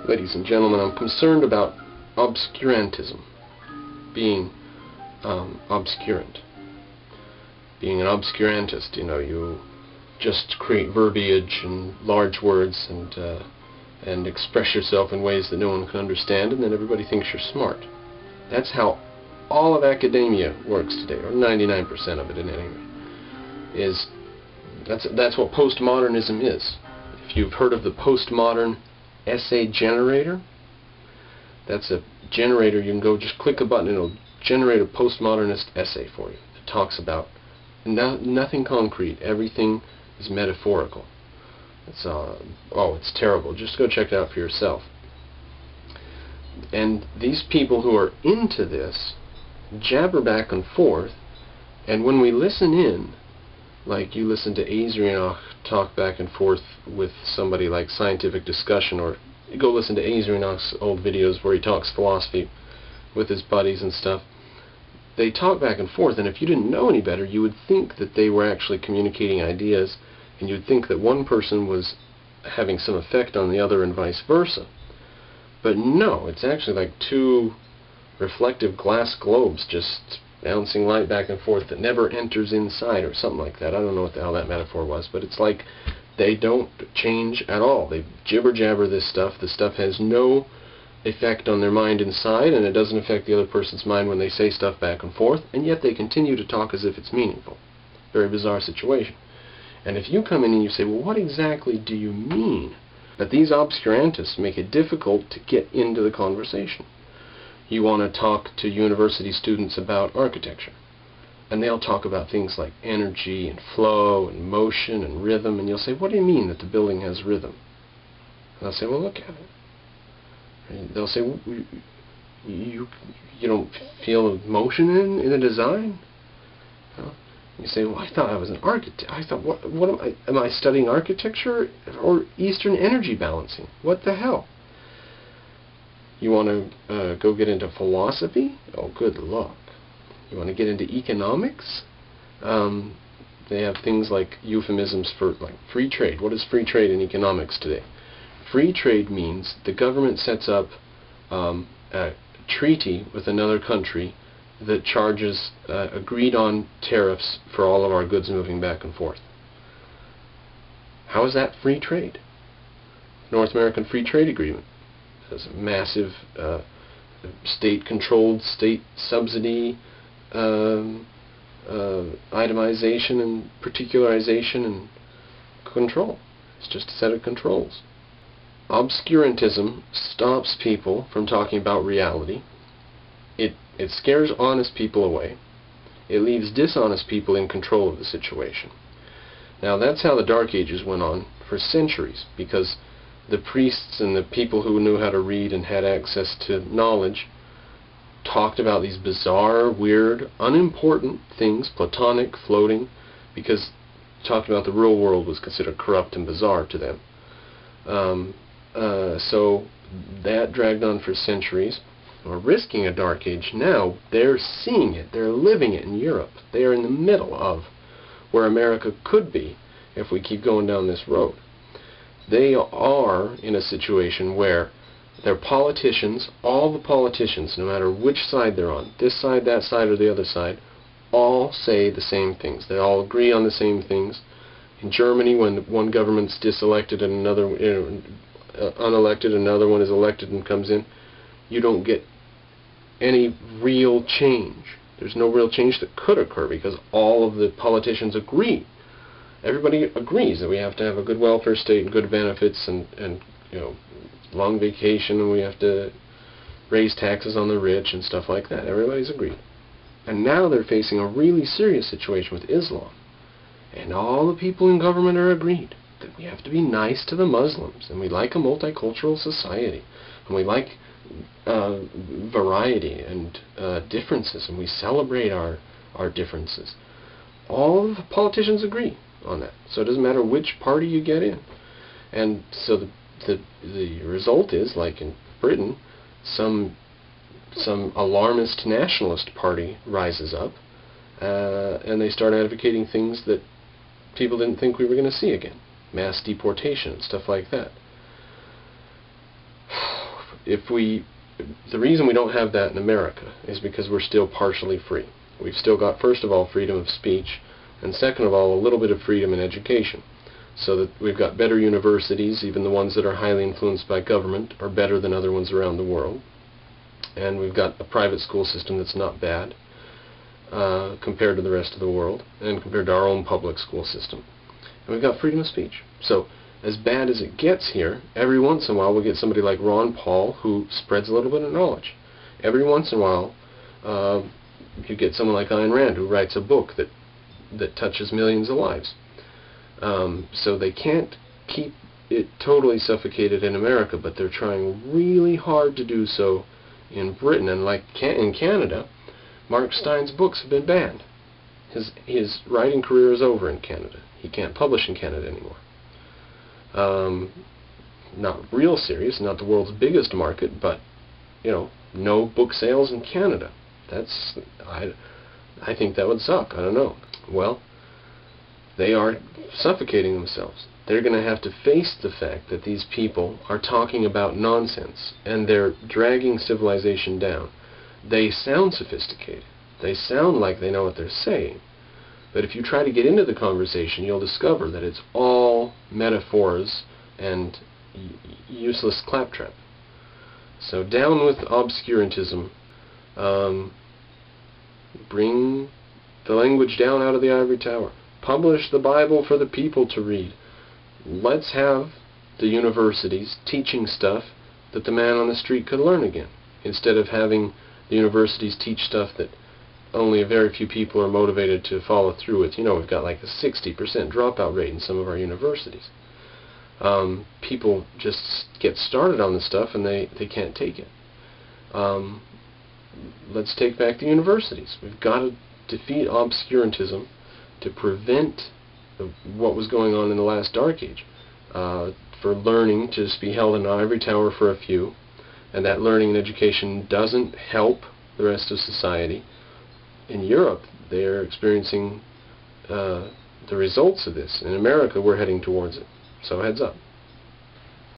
Ladies and gentlemen, I'm concerned about obscurantism, being obscurant. Being an obscurantist, you just create verbiage and large words and express yourself in ways that no one can understand, and then everybody thinks you're smart. That's how all of academia works today, or 99% of it in any way. That's what postmodernism is. If you've heard of the postmodern essay generator, that's a generator. You can go just click a button and it'll generate a postmodernist essay for you. It talks about nothing concrete. Everything is metaphorical. It's terrible. Just go check it out for yourself. And these people who are into this jabber back and forth, and when we listen in, like you listen to Azrianoch talk back and forth with somebody like Scientific Discussion, or you go listen to Azrianoch's old videos where he talks philosophy with his buddies and stuff. They talk back and forth, and if you didn't know any better, you would think that they were actually communicating ideas, and you'd think that one person was having some effect on the other and vice versa. But no, it's actually like two reflective glass globes just bouncing light back and forth that never enters inside, or something like that. I don't know what the hell that metaphor was, but it's like they don't change at all. They jibber-jabber this stuff. The stuff has no effect on their mind inside, and it doesn't affect the other person's mind when they say stuff back and forth, and yet they continue to talk as if it's meaningful. Very bizarre situation. And if you come in and you say, well, what exactly do you mean? But these obscurantists make it difficult to get into the conversation. You want to talk to university students about architecture, and they'll talk about things like energy and flow and motion and rhythm, and you'll say, what do you mean that the building has rhythm? And I'll say, well, look at it. And they'll say, well, you don't feel motion in the design? You say, well, I thought I was an architect. I thought, what am I studying architecture or Eastern energy balancing? What the hell? You want to go get into philosophy? Oh, good luck. You want to get into economics? They have things like euphemisms for like free trade. What is free trade in economics today? Free trade means the government sets up a treaty with another country that charges agreed-on tariffs for all of our goods moving back and forth. How is that free trade? North American Free Trade Agreement. There's a massive state-controlled, state subsidy, itemization and particularization and control. It's just a set of controls. Obscurantism stops people from talking about reality. It scares honest people away. It leaves dishonest people in control of the situation. Now that's how the Dark Ages went on for centuries, because the priests and the people who knew how to read and had access to knowledge talked about these bizarre, weird, unimportant things, platonic, floating, because talking about the real world was considered corrupt and bizarre to them. So that dragged on for centuries. We're risking a dark age now. They're seeing it. They're living it in Europe. They are in the middle of where America could be if we keep going down this road. They are in a situation where their politicians, all the politicians, no matter which side they're on, this side, that side, or the other side, all say the same things. They all agree on the same things. In Germany, when one government's diselected and another unelected, another one is elected and comes in, you don't get any real change. There's no real change that could occur because all of the politicians agree. Everybody agrees that we have to have a good welfare state and good benefits and long vacation, and we have to raise taxes on the rich and stuff like that. Everybody's agreed. And now they're facing a really serious situation with Islam. And all the people in government are agreed that we have to be nice to the Muslims, and we like a multicultural society, and we like variety and differences, and we celebrate our differences. All of the politicians agree on that. So it doesn't matter which party you get in. And so the result is, like in Britain, some alarmist nationalist party rises up, and they start advocating things that people didn't think we were going to see again. Mass deportation, stuff like that. the reason we don't have that in America is because we're still partially free. We've still got, first of all, freedom of speech, and second of all, a little bit of freedom in education. So that we've got better universities, even the ones that are highly influenced by government are better than other ones around the world. And we've got a private school system that's not bad compared to the rest of the world, and compared to our own public school system. And we've got freedom of speech. So, as bad as it gets here, every once in a while we'll get somebody like Ron Paul who spreads a little bit of knowledge. Every once in a while you get someone like Ayn Rand who writes a book that touches millions of lives. So they can't keep it totally suffocated in America, but they're trying really hard to do so in Britain. And like in Canada, Mark Stein's books have been banned. His writing career is over in Canada. He can't publish in Canada anymore. Not real serious, not the world's biggest market, but no book sales in Canada. I think that would suck. I don't know. Well, they are suffocating themselves. They're going to have to face the fact that these people are talking about nonsense, and they're dragging civilization down. They sound sophisticated. They sound like they know what they're saying. But if you try to get into the conversation, you'll discover that it's all metaphors and useless claptrap. So down with obscurantism. Bring the language down out of the ivory tower. Publish the Bible for the people to read. Let's have the universities teaching stuff that the man on the street could learn again, instead of having the universities teach stuff that only a very few people are motivated to follow through with. We've got like a 60% dropout rate in some of our universities. People just get started on the stuff and they can't take it. Let's take back the universities. We've got to defeat obscurantism to prevent what was going on in the last Dark Age, for learning to just be held in an ivory tower for a few, and that learning and education doesn't help the rest of society. In Europe, they're experiencing the results of this. In America, we're heading towards it. So heads up.